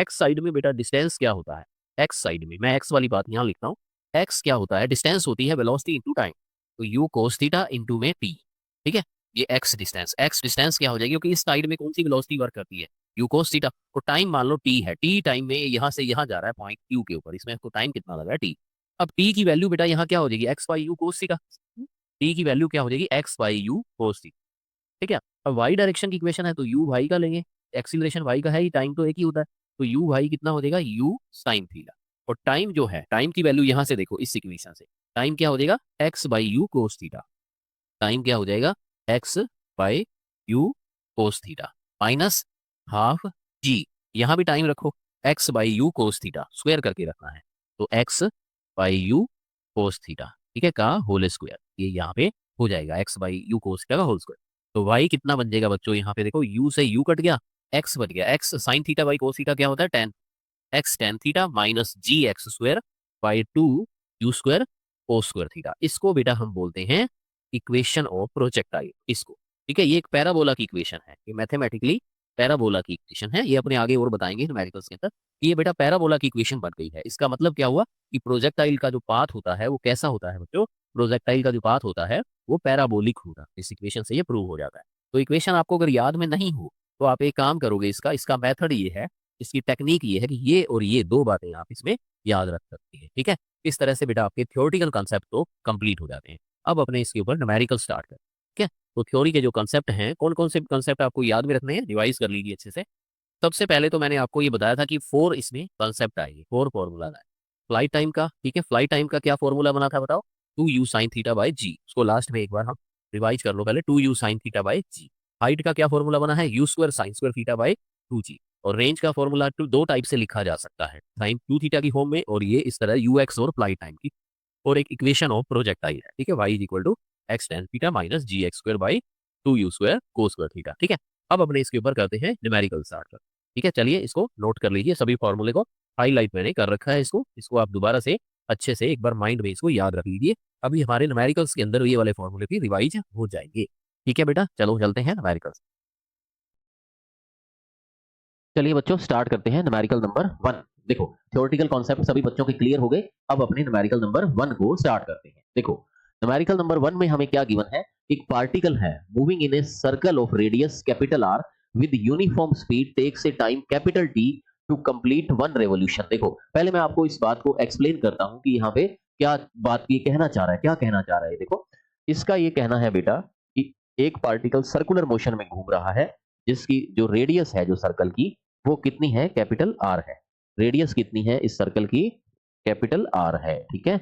साइड में बेटा डिस्टेंस क्या होता है, x साइड में, मैं x वाली बात यहाँ लिखता हूँ, x क्या होता है, डिस्टेंस होती है वेलोसिटी इंटू टाइम। तो u cos थीटा इंटू में t। ठीक है, ये x डिस्टेंस क्या हो जाएगी, क्योंकि इस साइड में कौन सी वेलोसिटी वर्क करती है, u cos थीटा। तो टाइम मान लो t है, t टाइम में यहाँ से यहाँ जा रहा है पॉइंट q के ऊपर, इसमें तो टाइम कितना लगा है t। अब t की वैल्यू बेटा यहाँ क्या हो जाएगी, x by U cos theta. t की वैल्यू क्या हो जाएगी, x by U cos theta. ठीक है, अब वाई डायरेक्शन की इक्वेशन है, तो यू वाई का लेंगे, एक्सीलरेशन वाई का है ही, टाइम तो एक ही होता है, तो यू वाई कितना हो जाएगा, यू साइन थीटा। और टाइम जो है, टाइम की वैल्यू यहां से देखो इस इक्वेशन से, टाइम क्या हो जाएगा, X by U cos theta. Time क्या हो जाएगा, X by U cos theta minus half G, यहां भी टाइम रखो, X by U cos theta square करके रखना है, तो X by U cos theta, ठीक है, का होल स्क्वायर, ये यहाँ पे हो जाएगा X by U cos theta का होल स्क्वायर। तो y कितना बन जाएगा बच्चों, यहाँ पे देखो u से u कट गया, x बच गया, x sine theta by cos theta क्या होता है, tan x tan theta minus g x square by 2u² cos square theta. इसको बेटा हम बोलते हैं इक्वेशन ऑफ प्रोजेक्टाइल, इसको। ठीक है, ये एक पैराबोला की इक्वेशन है, ये मैथमेटिकली पैराबोला की इक्वेशन है, ये अपने आगे और बताएंगे न्यूमेरिकल्स के अंदर। ये बेटा पैराबोला की इक्वेशन बन गई है। इसका मतलब क्या हुआ कि प्रोजेक्टाइल का जो पाथ होता है वो कैसा होता है बच्चों, प्रोजेक्टाइल का जो पाथ होता है वो पैराबोलिक होगा। इस इक्वेशन से ये प्रूव हो जाता है। तो इक्वेशन आपको अगर याद में नहीं हो तो आप एक काम करोगे, इसका इसका मेथड ये है, इसकी टेक्निक ये है कि ये और ये दो बातें आप इसमें याद रख सकते हैं। ठीक है, इस तरह से बेटा आपके थ्योरेटिकल कॉन्सेप्ट तो कंप्लीट हो जाते हैं। अब अपने इसके ऊपर न्यूमेरिकल स्टार्ट करें। ठीक है, तो थ्योरी के जो कॉन्सेप्ट हैं, कौन कौन से कॉन्सेप्ट आपको याद में रखने हैं, रिवाइज कर लीजिए अच्छे से। सबसे पहले तो मैंने आपको ये बताया था कि 4 इसमें कॉन्सेप्ट आएंगे, 4 फॉर्मूला है फ्लाइट टाइम का। ठीक है, फ्लाइट टाइम का क्या फॉर्मूला बना था बताओ, 2u साइन थीटा बाई जी। उसको लास्ट में एक बार हम रिवाइज कर लो पहले, 2u sine theta by g. Height का क्या फॉर्मूला बना है, u² sign square theta by 2g। और रेंज का फॉर्मूला दो टाइप से लिखा जा सकता है, टाइम 2 थीटा की फॉर्म में, और ये इस तरह ux और फ्लाइट टाइम की, और एक इक्वेशन ऑफ प्रोजेक्टाइल है, ठीक है, y is equal to x tan theta minus g x square by 2u square cos square theta, ठीक है। अब अपने इसके ऊपर करते हैं न्यूमेरिकल स्टार्ट कर, ठीक है। चलिए इसको नोट कर लीजिए, सभी फॉर्मूले को हाईलाइट मैंने कर रखा है, इसको आप दोबारा से अच्छे से एक बार माइंड में इसको याद रख लीजिए। अभी हमारे न्यूमेरिकल्स के अंदर ये वाले फॉर्मूले भी रिवाइज हो जाएंगे, ठीक है बेटा। चलो चलते हैं न्यूमेरिकल्स। चलिए बच्चों स्टार्ट करते हैं न्यूमेरिकल नंबर 1। देखो थ्योरेटिकल कॉन्सेप्ट सभी बच्चों के क्लियर हो गए, अब अपने न्यूमेरिकल नंबर 1 को स्टार्ट करते हैं। देखो न्यूमेरिकल नंबर 1 में हमें क्या गिवन है, एक पार्टिकल है moving in a circle of radius capital R with uniform speed takes a time capital T to complete one revolution. देखो पहले मैं आपको इस बात को एक्सप्लेन करता हूं कि यहाँ पे क्या बात ये कहना चाह रहा है, क्या कहना चाह रहा है। देखो इसका ये कहना है बेटा कि एक पार्टिकल सर्कुलर मोशन में घूम रहा है, जिसकी जो रेडियस है जो सर्कल की वो कितनी है, कैपिटल आर है। रेडियस कितनी है इस सर्कल की, कैपिटल आर है, ठीक है।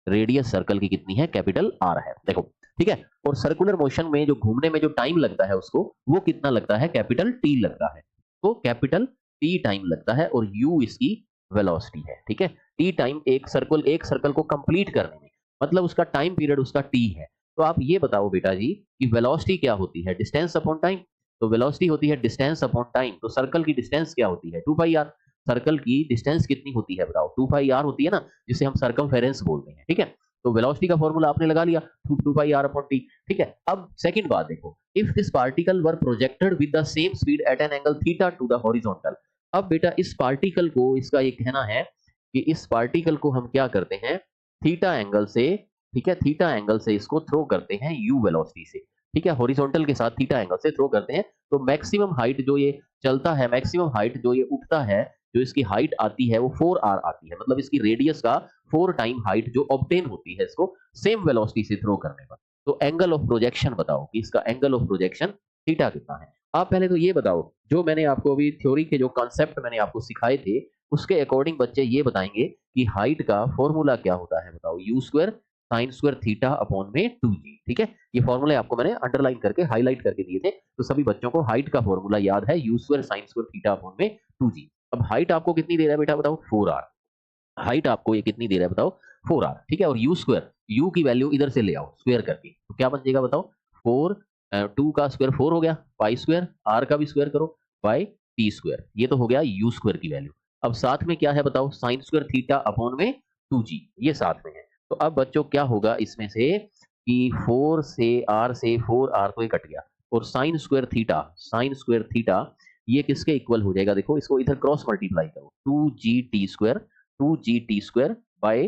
रेडियस सर्कल की कितनी है, कैपिटल आर है, देखो ठीक है। और सर्कुलर मोशन में जो घूमने में जो टाइम लगता है उसको, वो कितना लगता है, कैपिटल टी लगता है। तो कैपिटल टी टाइम लगता है और यू इसकी वेलोसिटी है, ठीक है। टी टाइम एक सर्कल को कंप्लीट करने में, मतलब उसका टाइम पीरियड उसका टी है। तो आप ये बताओ बेटा जी कि वेलोसिटी क्या होती है, डिस्टेंस अपॉन टाइम। तो वेलोसिटी होती है डिस्टेंस अपॉन टाइम, तो सर्कल की डिस्टेंस क्या होती है, 2 पाई आर। सर्कल की डिस्टेंस कितनी होती है बताओ, 2 पाई आर होती है ना, जिसे हम सर्कमफेरेंस बोलते हैं, ठीक है। तो वेलोसिटी का फॉर्मूला आपने लगा लिया 2 पाई आर अपॉन टी, ठीक है। अब सेकंड बात देखो, if this particle were projected with the same speed at an angle theta two the horizontal. अब बेटा इस पार्टिकल को, इसका ये कहना है कि इस पार्टिकल को हम क्या करते हैं, थीटा एंगल से, ठीक है, थीटा एंगल से इसको थ्रो करते हैं यू वेलोसिटी से, ठीक है, हॉरिजॉन्टल के साथ थीटा एंगल से थ्रो करते हैं। तो मैक्सिमम हाइट जो ये चलता है, मैक्सिमम हाइट जो ये उठता है, जो इसकी हाइट आती है वो 4r आती है, मतलब इसकी रेडियस का 4 टाइम हाइट जो ऑब्टेन होती है इसको सेम वेलोसिटी से थ्रो करने पर। तो एंगल ऑफ प्रोजेक्शन बताओ कि इसका एंगल ऑफ प्रोजेक्शन थीटा कितना है। आप पहले तो ये बताओ, जो मैंने आपको अभी थ्योरी के जो कॉन्सेप्ट मैंने आपको सिखाए थे उसके अकॉर्डिंग बच्चे ये बताएंगे कि हाइट का फॉर्मूला क्या होता है, बताओ you square sine square theta upon में 2g, ठीक है। ये फॉर्मूले आपको मैंने अंडरलाइन करके हाईलाइट करके दिए थे, तो सभी बच्चों को हाइट का फॉर्मूला याद है, you square sine square theta upon में 2g। अब हाइट आपको कितनी दे रहा है बेटा बताओ, 4r। हाइट आपको ये कितनी दे रहा है बताओ, 4r, ठीक है। और यू स्क्वायर, यू की वैल्यू इधर से ले आओ स्क्वायर करके, तो क्या बन जाएगा बताओ, 4 2 का स्क्वायर 4 हो गया, पाई स्क्वायर, r का भी स्क्वायर करो बाय टी स्क्वायर, ये तो हो गया यू स्क्वायर की वैल्यू। अब साथ में क्या है बताओ, साइन स्क्वायर थीटा अपॉन में 2g, ये साथ में है। तो अब बच्चों क्या होगा इसमें से कि 4 से r से 4r तो ये कट गया, और साइन स्क्वायर थीटा ये किसके इक्वल हो जाएगा, देखो इसको इधर क्रॉस मल्टीप्लाई करो, 2gt स्क्वायर बाय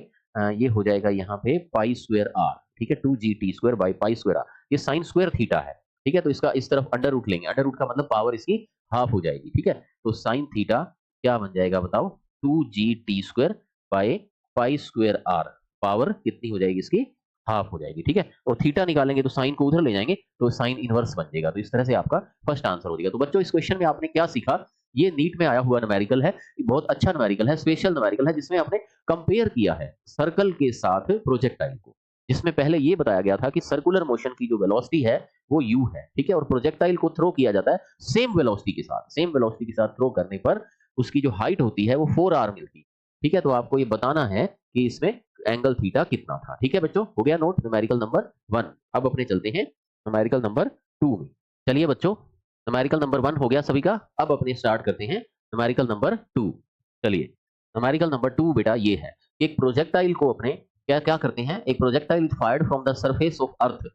ये हो जाएगा यहाँ पे पाई स्क्वायर आर, ठीक है, 2gt square by pi square R. ये साइन स्क्वायर थीटा है, ठीक है। तो इसका इस तरफ अंडर रूट लेंगे, अंडर रूट का मतलब पावर इसकी हाफ हो जाएगी, ठीक है। तो साइन थीटा क्या बन जाएगा बताओ, 2gt square by pi square R, power कितनी हो जाएगी इसकी, हाफ हो जाएगी, ठीक है। और थीटा निकालेंगे तो साइन को उधर ले जाएंगे तो साइन इनवर्स बन जाएगा। तो इस तरह से आपका फर्स्ट आंसर हो जाएगा। तो बच्चों इस क्वेश्चन में आपने क्या सीखा, ये नीट में आया हुआ न्यूमेरिकल है, बहुत अच्छा न्यूमेरिकल है, स्पेशल न्यूमेरिकल है, जिसमें आपने कंपेयर किया है सर्कल के साथ प्रोजेक्टाइल को, जिसमें पहले ये बताया गया था कि सर्कुलर मोशन की जो वेलोसिटी है वो u है, ठीक है। और प्रोजेक्टाइल को थ्रो किया जाता है सेम वेलोसिटी के साथ, सेम वेलोसिटी के साथ थ्रो करने पर उसकी जो हाइट होती है वो 4r मिलती है, ठीक है। तो आपको ये बताना है कि इसमें एंगल थीटा कितना था, ठीक है बच्चों, हो गया नोट न्यूमेरिकल नंबर 1। अब अपने चलते हैं न्यूमेरिकल नंबर 2 में। चलिए बच्चों न्यूमेरिकल नंबर 1 हो गया सभी का, अब अपने स्टार्ट करते हैं न्यूमेरिकल नंबर 2। चलिए न्यूमेरिकल नंबर 2 बेटा ये है, एक प्रोजेक्टाइल को अपने क्या क्या करते हैं, एक projectile fired from the surface of earth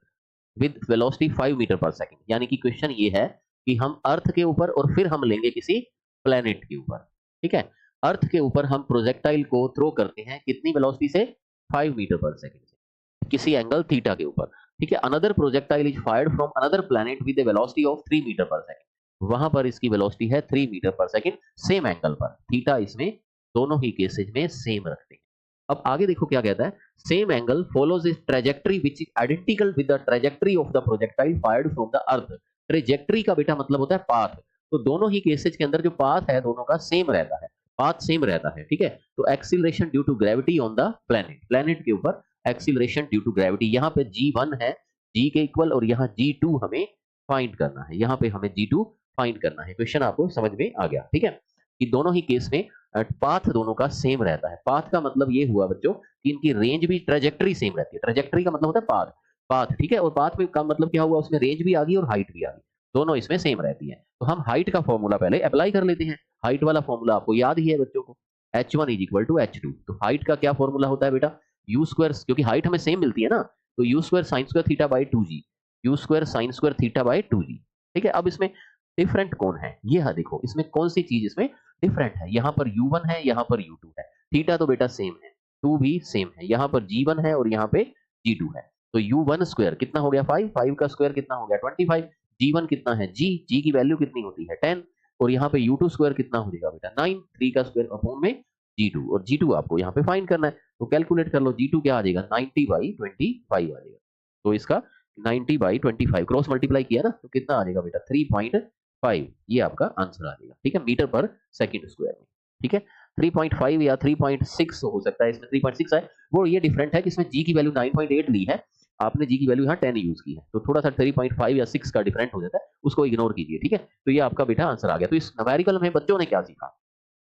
with velocity 5 metre पर सेकंड। यानी कि क्वेश्चन ये है कि हम अर्थ के ऊपर और फिर हम लेंगे किसी प्लेनेट के ऊपर, ठीक है। अर्थ के ऊपर हम प्रोजेक्टाइल को थ्रो करते हैं कितनी वेलोसिटी से, 5 मीटर पर सेकंड से, किसी एंगल थीटा के ऊपर, ठीक है। Another projectile is fired from another planet with a velocity of 3 metre पर सेकंड। वहां पर इसकी वेलोसिटी है 3 मीटर पर सेकंड, सेम एंगल पर, थीटा इसमें दोनों ही केसेज में सेम रखते हैं। अब आगे देखो क्या कहता है, सेम एंगल फॉलोज इस trajectory which is identical with the trajectory of the projectile fired from the earth. Trajectory का बेटा मतलब होता है पाथ, तो दोनों ही केसेज के अंदर जो पाथ है दोनों का सेम रहता है, पाथ सेम रहता है, ठीक है। तो acceleration due to gravity on the planet, planet के ऊपर एक्सीलरेशन ड्यू टू ग्रेविटी, यहाँ पे g1 है g के इक्वल, और यहाँ g2 हमें फाइंड करना है, यहाँ पे हमें g2 फाइंड करना है। क्वेश्चन आपको समझ में आ गया, ठीक है, कि दोनों ही केस में पाथ दोनों का सेम रहता है। पाथ का मतलब ये हुआ बच्चों कि इनकी रेंज भी ट्रेजेक्टरी सेम रहती है। ट्रेजेक्टरी का मतलब होता है पाथ, पाथ, ठीक है, और पाथ में का मतलब क्या हुआ, उसमें रेंज भी आ गई और हाइट भी आ गई, दोनों इसमें सेम रहती है। तो हम हाइट का फॉर्मूला पहले अप्लाई कर लेते हैं। हाइट वाला फॉर्मूला आपको याद ही है बच्चों को, h1 is equal to h2। तो हाइट का क्या फॉर्मूला होता है बेटा, यू स्क्वायर, क्योंकि हाइट हमें सेम मिलती है ना, तो you square sine square theta by 2g, you square sine square theta by 2g, ठीक है। अब इसमें डिफरेंट कौन है, ये है, देखो इसमें कौन सी चीज इसमें डिफरेंट है, यहाँ पर u1 है, यहाँ पर u2 है। थीटा तो बेटा सेम है, 2 भी सेम है, यहाँ पर g1 है और यहाँ पे g2 है। तो u1 स्क्वायर कितना हो गया 5, 5 का स्क्वायर कितना हो गया 25, g1 कितना है g की वैल्यू कितनी होती है 10, और यहाँ पे u2 स्क्वायर कितना हो जाएगा बेटा 9, 3 का स्क्वायर अपॉन में g2, और g2 आपको यहाँ पे फाइंड करना है। तो कैलकुलेट कर लो, g2 क्या आ जाएगा 90/25 आ जाएगा। तो इसका 90/25 क्रॉस मल्टीप्लाई किया ना, तो कितना आ जाएगा बेटा 3.5, ये आपका आंसर आ जाएगा, ठीक है, मीटर पर सेकंड स्क्वायर में, ठीक है। 3.5 या 3.6 हो सकता है, इसमें 3.6 है, वो ये डिफरेंट है कि इसमें g की वैल्यू 9.8 ली है, आपने g की वैल्यू यहाँ 10 यूज की है, तो थोड़ा सा 3.5 या 6 का डिफरेंट हो जाता है, उसको इग्नोर कीजिए, ठीक है। तो ये आपका बेटा आंसर आ गया। तो इस न्यूमेरिकल में बच्चों ने क्या सीखा,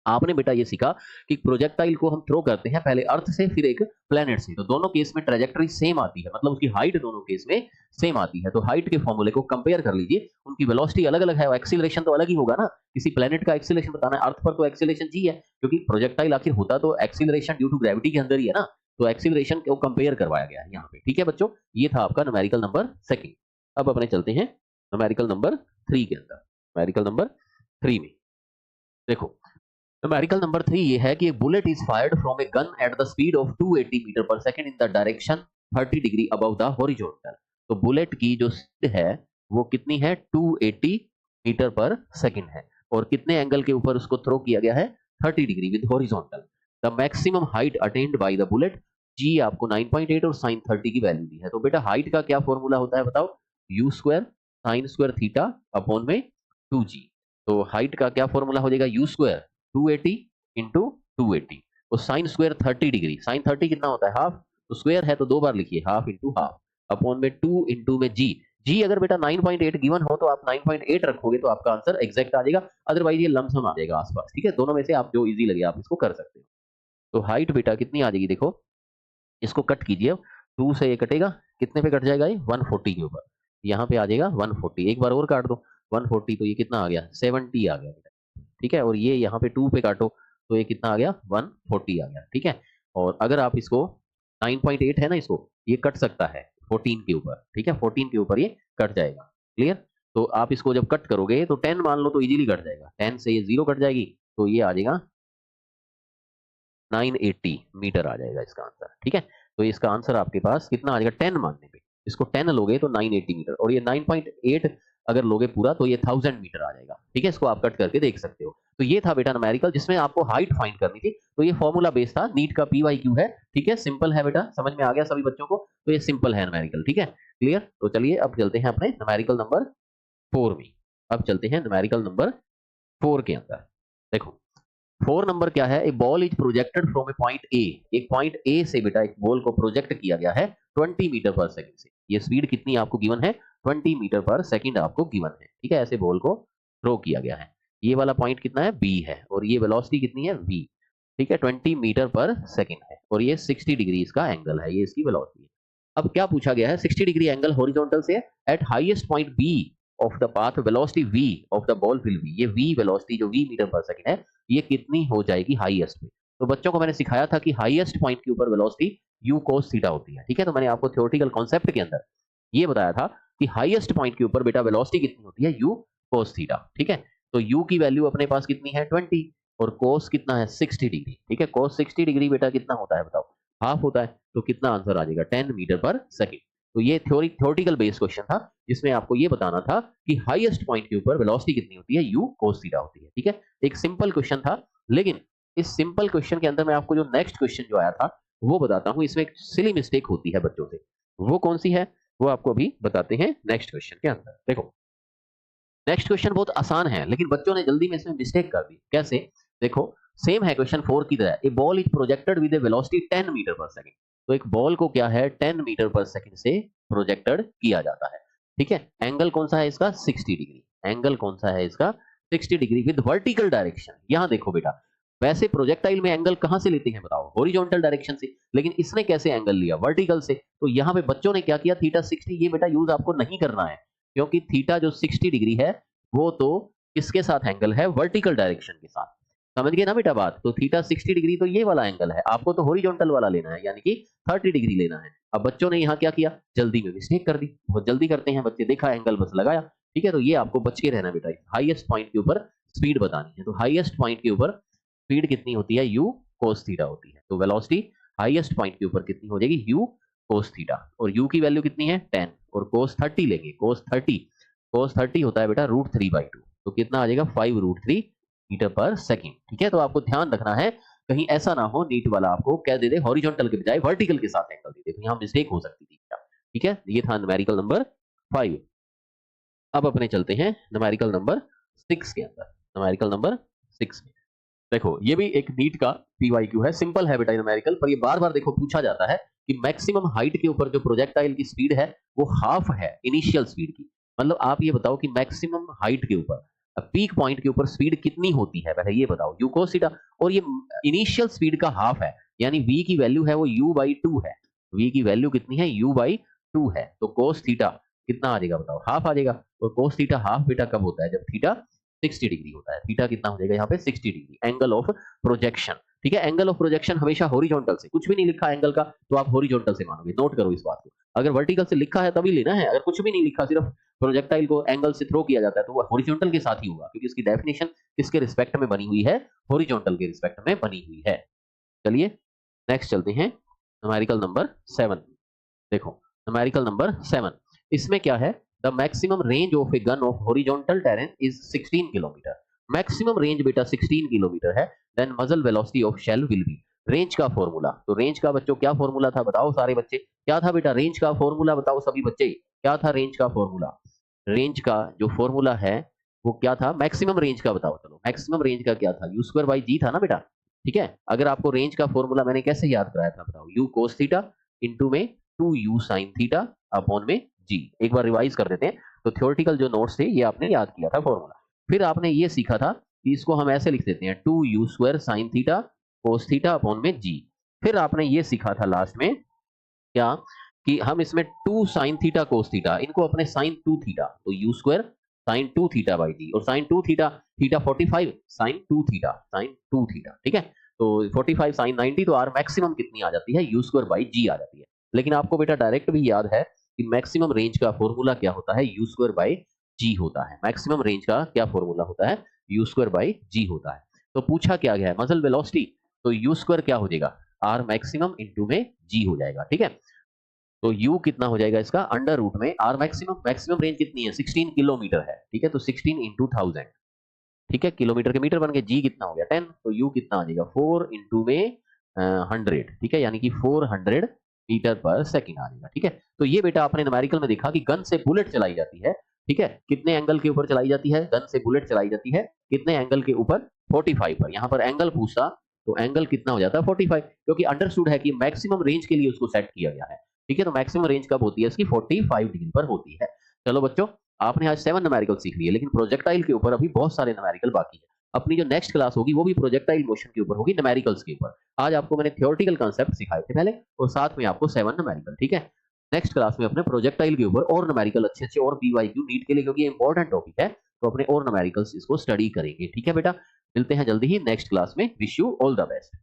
आपने बेटा ये सीखा कि प्रोजेक्टाइल को हम थ्रो करते हैं पहले अर्थ से फिर एक प्लेनेट से, तो दोनों केस में ट्रेजेक्टरी सेम आती है, मतलब उसकी हाइट दोनों केस में सेम आती है। तो हाइट के फॉर्मूले को कंपेयर कर लीजिए, उनकी वेलोसिटी अलग अलग है, एक्सीलरेशन तो अलग ही होगा ना, किसी प्लेनेट का एक्सीलरेशन बताना है, अर्थ पर तो एक्सीलरेशन जी है, क्योंकि प्रोजेक्टाइल आखिर होता तो एक्सीलरेशन ड्यू टू ग्रेविटी के अंदर ही है ना, तो एक्सीलरेशन को कंपेयर करवाया गया है यहाँ पे, ठीक है बच्चों। ये था आपका न्यूमेरिकल नंबर सेकंड। अब अपने चलते हैं न्यूमेरिकल नंबर 3 के अंदर। न्यूमेरिकल नंबर 3 में देखो, न्यूमेरिकल नंबर 3 ये है कि bullet is fired from a gun at the speed of 280 metre पर second in the direction 30 degree above the horizontal. तो बुलेट की जो स्पीड है वो कितनी है 280 मीटर पर सेकंड है, और कितने एंगल के ऊपर उसको थ्रो किया गया है 30 degree with horizontal. The maximum height attend by the bullet, G आपको 9.8 और sin 30 की वैल्यू दी है। तो बेटा हाइट का क्या फॉर्मूला होता है बताओ, you square sine square theta upon में 2g। तो हाइट का क्या फॉर्मूला हो जाएगा यू स्क्वायर 280 इंटू 280, तो साइन स्क्वायर 30 डिग्री, साइन 30 कितना होता है हाफ, तो स्क्वायर है तो दो बार लिखिए, हाफ इंटू हाफ अपॉन में 2 इंटू में जी। जी अगर बेटा 9.8 गिवन हो तो आप 9.8 रखोगे तो आपका आंसर एग्जैक्ट आ जाएगा, अदरवाइज ये लमसम आ जाएगा आसपास, ठीक है। दोनों में से आप जो इजी लगे आप इसको कर सकते हो। तो हाइट बेटा कितनी आ जाएगी, देखो इसको कट कीजिए, 2 से ये कटेगा, कितने पे कट जाएगा ये 140 के ऊपर, यहाँ पे आ जाएगा 140, एक बार और काट दो 140, तो ये कितना आ गया 70 आ गया बेटा, ठीक है। और ये यहाँ पे 2 पे काटो तो ये कितना आ गया 140 आ गया, ठीक है। और अगर आप इसको 9.8 है ना, इसको ये कट सकता है 14 के ऊपर, ठीक है, 14 के ऊपर ये कट जाएगा, क्लियर। तो आप इसको जब कट करोगे तो 10 मान लो तो इजीली कट जाएगा, 10 से ये 0 कट जाएगी, तो ये आ जाएगा 980 मीटर आ जाएगा इसका आंसर, ठीक है। तो इसका आंसर आपके पास कितना आ जाएगा 10 मानने पे, इसको 10 लोगे तो 980 मीटर, और ये 9.8 अगर लोगे पूरा तो ये 1000 मीटर आ जाएगा, ठीक है। इसको आप कट करके देख सकते हो। तो ये था बेटा न्यूमेरिकल जिसमें आपको हाइट फाइंड करनी थी, तो ये फॉर्मूला बेस था, नीट का PYQ है, ठीक है, सिंपल है बेटा, समझ में आ गया सभी बच्चों को। तो ये सिंपल है न्यूमेरिकल, ठीक है, क्लियर। तो चलिए अब चलते हैं अपने न्यूमेरिकल नंबर 4 में। अब चलते हैं न्यूमेरिकल नंबर 4 के अंदर। देखो 4 नंबर क्या है, a ball is projected from a point A, एक पॉइंट ए से बेटा एक बॉल को प्रोजेक्ट किया गया है 20 मीटर पर सेकंड से। ये स्पीड कितनी आपको गिवन है 20 मीटर पर सेकंड आपको गिवन है, ठीक है। ऐसे बॉल को थ्रो किया गया है, ये वाला पॉइंट कितना है बी है, और ये वेलोसिटी कितनी है वी, ठीक है, 20 मीटर पर सेकंड है, और ये 60 डिग्री इसका एंगल है, ये इसकी वेलोसिटी है। अब क्या पूछा गया है 60 डिग्री एंगल हॉरिजॉन्टल से at highest point B of the path velocity v of the ball will be, ये v वेलोसिटी जो v मीटर पर सेकंड है ये कितनी हो जाएगी हाईएस्ट में। तो बच्चों को मैंने सिखाया था कि हाईएस्ट पॉइंट के ऊपर वेलोसिटी u cos थीटा होती है, ठीक है। तो मैंने आपको थ्योरेटिकल कॉन्सेप्ट के अंदर ये बताया था कि हाईएस्ट पॉइंट के ऊपर बेटा वेलोसिटी कितनी होती है u cos थीटा, ठीक है। तो u की वैल्यू अपने पास कितनी है 20, और cos कितना है 60 डिग्री, ठीक है। cos 60 डिग्री बेटा कितना होता है बताओ, हाफ होता है, तो कितना आंसर आ जाएगा 10 मीटर पर सेकंड। तो ये थ्योरेटिकल बेस्ड क्वेश्चन था जिसमें आपको ये बताना था कि हाईएस्ट पॉइंट के ऊपर वेलोसिटी कितनी होती है u cos थीटा होती है, ठीक है। एक सिंपल क्वेश्चन था, लेकिन इस सिंपल क्वेश्चन के अंदर मैं आपको जो नेक्स्ट क्वेश्चन जो आया था वो बताता हूं, इसमें एक सिली मिस्टेक होती है बच्चों से, वो कौन सी है वो आपको अभी बताते हैं नेक्स्ट क्वेश्चन के अंदर। देखो नेक्स्ट क्वेश्चन बहुत आसान है, लेकिन बच्चों ने जल्दी में इसमें मिस्टेक कर दी। कैसे, देखो सेम है क्वेश्चन 4 की तरह, a ball is projected with a velocity 10 metre पर सेकंड। तो एक बॉल को क्या है 10 मीटर पर सेकंड से प्रोजेक्टेड किया जाता है, ठीक है। एंगल कौन सा है इसका 60 डिग्री, एंगल कौन सा है इसका 60 डिग्री विद वर्टिकल डायरेक्शन। यहां देखो बेटा, वैसे प्रोजेक्टाइल में एंगल कहां से लेते हैं बताओ, हॉरिजॉन्टल डायरेक्शन से, लेकिन इसने कैसे एंगल लिया, वर्टिकल से। तो यहां पे बच्चों ने क्या किया, थीटा 60, ये बेटा यूज आपको नहीं करना है, क्योंकि थीटा जो 60 डिग्री है वो तो किसके साथ एंगल है, वर्टिकल डायरेक्शन के साथ। समझ गए ना बेटा बात। तो थीटा 60 डिग्री तो ये वाला एंगल है, आपको तो हॉरिजॉन्टल वाला लेना है, यानी कि 30 डिग्री लेना है। अब बच्चों ने यहाँ क्या किया, जल्दी में मिस्टेक कर दी, बहुत जल्दी करते हैं बच्चे, देखा एंगल बस लगाया, ठीक है। तो ये आपको बच के रहना बेटा, हाईएस्ट पॉइंट के ऊपर स्पीड बतानी है। तो हाईएस्ट पॉइंट के ऊपर स्पीड कितनी होती है, यू कोस थीटा होती है। तो वेलोसिटी हाईएस्ट पॉइंट के ऊपर कितनी हो जाएगी, यू कोस थीटा, और यू की वैल्यू कितनी है 10, और कोस 30 लेंगे, कोस 30 होता है बेटा √3/2, तो कितना आ जाएगा 5√3 मीटर पर सेकंड, ठीक है। तो आपको ध्यान रखना है कहीं ऐसा ना हो नीट वाला आपको क्या दे दे, हॉरिजॉन्टल के बजाय वर्टिकल के साथ एंगल दे दे, तो यहाँ मिस्टेक हो सकती थी, ठीक है। ये था न्यूमेरिकल नंबर 5। अब अपने चलते हैं न्यूमेरिकल नंबर 6 के अंदर। न्यूमेरिकल नंबर 6 में देखो, ये भी एक नीट का पीवाईक्यू है, सिंपल है बेटा न्यूमेरिकल, पर ये बार बार देखो पूछा जाता है कि मैक्सिमम हाइट के ऊपर जो प्रोजेक्टाइल की स्पीड है वो हाफ है इनिशियल स्पीड की। मतलब आप ये बताओ कि मैक्सिमम हाइट के ऊपर, पीक पॉइंट के ऊपर स्पीड कितनी होती है, पहले ये बताओ, यू कोस थीटा, और ये इनिशियल स्पीड का हाफ है, यानी v की वैल्यू है वो u/2 है, v की वैल्यू कितनी है, u/2 है। तो कोस थीटा कितना आ जाएगा बताओ, हाफ आ जाएगा। और कोस थीटा हाफ बेटा कब होता है, जब थीटा 60 डिग्री होता है। थीटा कितना हो जाएगा यहाँ पे 60 डिग्री, एंगल ऑफ प्रोजेक्शन, ठीक है। एंगल ऑफ प्रोजेक्शन हमेशा हॉरिजॉन्टल से, कुछ भी नहीं लिखा एंगल का तो आप हॉरिजॉन्टल से मानोगे, नोट करो इस बात को। अगर वर्टिकल से लिखा है तभी लेना है, अगर कुछ भी नहीं लिखा, सिर्फ प्रोजेक्टाइल को एंगल से थ्रो किया जाता है तो वो हॉरिजॉन्टल के साथ ही होगा, क्योंकि इसकी डेफिनेशन किसके रिस्पेक्ट में बनी हुई है, हॉरिजॉन्टल के रिस्पेक्ट में बनी हुई है। चलिए नेक्स्ट चलते हैं न्यूमेरिकल नंबर 7। देखो न्यूमेरिकल नंबर 7, इसमें क्या है, the maximum range of a gun of horizontal terrain is 16 kilometre. Maximum range बेटा 16 किलोमीटर है, then muzzle velocity of shell will be. Range का फॉर्मूला, तो रेंज का बच्चों क्या फॉर्मूला था बताओ सारे बच्चे, क्या था बेटा रेंज का फॉर्मूला, बताओ सभी बच्चे, क्या था रेंज का फॉर्मूला। रेंज का जो फॉर्मूला है वो क्या था, मैक्सिमम रेंज का बताओ, चलो मैक्सिमम रेंज का क्या था, u²/g था ना बेटा, ठीक है। अगर आपको रेंज का फॉर्मूला मैंने कैसे याद कराया था बताओ, u cos थीटा इंटू में 2u sin थीटा अपॉन में g। एक बार रिवाइज कर देते हैं, तो थ्योरेटिकल जो नोट्स थे ये आपने याद किया था फॉर्मूला, फिर आपने ये सीखा था कि इसको हम ऐसे लिख देते हैं 2u² sin theta cos theta upon में g। फिर आपने ये सीखा था लास्ट में क्या, कि हम इसमें 2 sin थीटा cos थीटा, इनको अपने sin 2 थीटा, तो u² sin 2 theta by g, और sin 2 theta, theta 45 sin 2 theta, sin 2 theta, ठीक है। तो 45 sin 90, तो आर मैक्सिमम कितनी आ जाती है, u²/g आ जाती है। लेकिन आपको बेटा डायरेक्ट भी याद है कि मैक्सिमम रेंज का फॉर्मूला क्या होता है, u²/g होता है। मैक्सिमम रेंज का क्या फॉर्मूला होता है, u²/g होता है। तो पूछा क्या गया है, मसल वेलोसिटी, तो u² क्या हो जाएगा, आर मैक्सिमम इंटू में g हो जाएगा, ठीक है। तो u कितना हो जाएगा इसका, अंडर रूट में आर मैक्सिमम, मैक्सिमम रेंज कितनी है 16 किलोमीटर है, ठीक है। तो 16 इंटू 1000, ठीक है, किलोमीटर के मीटर बन गए, g कितना हो गया 10, तो u कितना आ जाएगा 4 इंटू में 100, ठीक है, यानी कि 400 मीटर पर सेकंड आ जाएगा, ठीक है। तो ये बेटा आपने न्यूमेरिकल में देखा कि गन से बुलेट चलाई जाती है, ठीक है, कितने एंगल के ऊपर चलाई जाती है, गन से बुलेट चलाई जाती है कितने एंगल के ऊपर, 45 पर। यहाँ पर एंगल पूछता तो एंगल कितना हो जाता है 45, क्योंकि अंडरस्टूड है कि मैक्सिमम रेंज के लिए उसको सेट किया गया है, ठीक है। तो मैक्सिमम रेंज कब होती है इसकी, 45 डिग्री पर होती है। चलो बच्चों, आपने आज 7 न्यूमेरिकल सीख लिए, लेकिन प्रोजेक्टाइल के ऊपर अभी बहुत सारे न्यूमेरिकल बाकी है। अपनी जो नेक्स्ट क्लास होगी वो भी प्रोजेक्टाइल मोशन के ऊपर होगी, न्यूमेरिकल्स के ऊपर। आज आपको मैंने थ्योरेटिकल कांसेप्ट सिखाए थे पहले, और साथ में आपको 7 न्यूमेरिकल, ठीक है। नेक्स्ट क्लास में अपने प्रोजेक्टाइल के ऊपर और न्यूमेरिकल अच्छे और पीवाईक्यू नीट के लिए, क्योंकि ये इंपॉर्टेंट टॉपिक है, तो अपने और न्यूमेरिकल्स इसको स्टडी करेंगे, ठीक है बेटा। मिलते हैं जल्दी ही नेक्स्ट क्लास में, wish you all the best.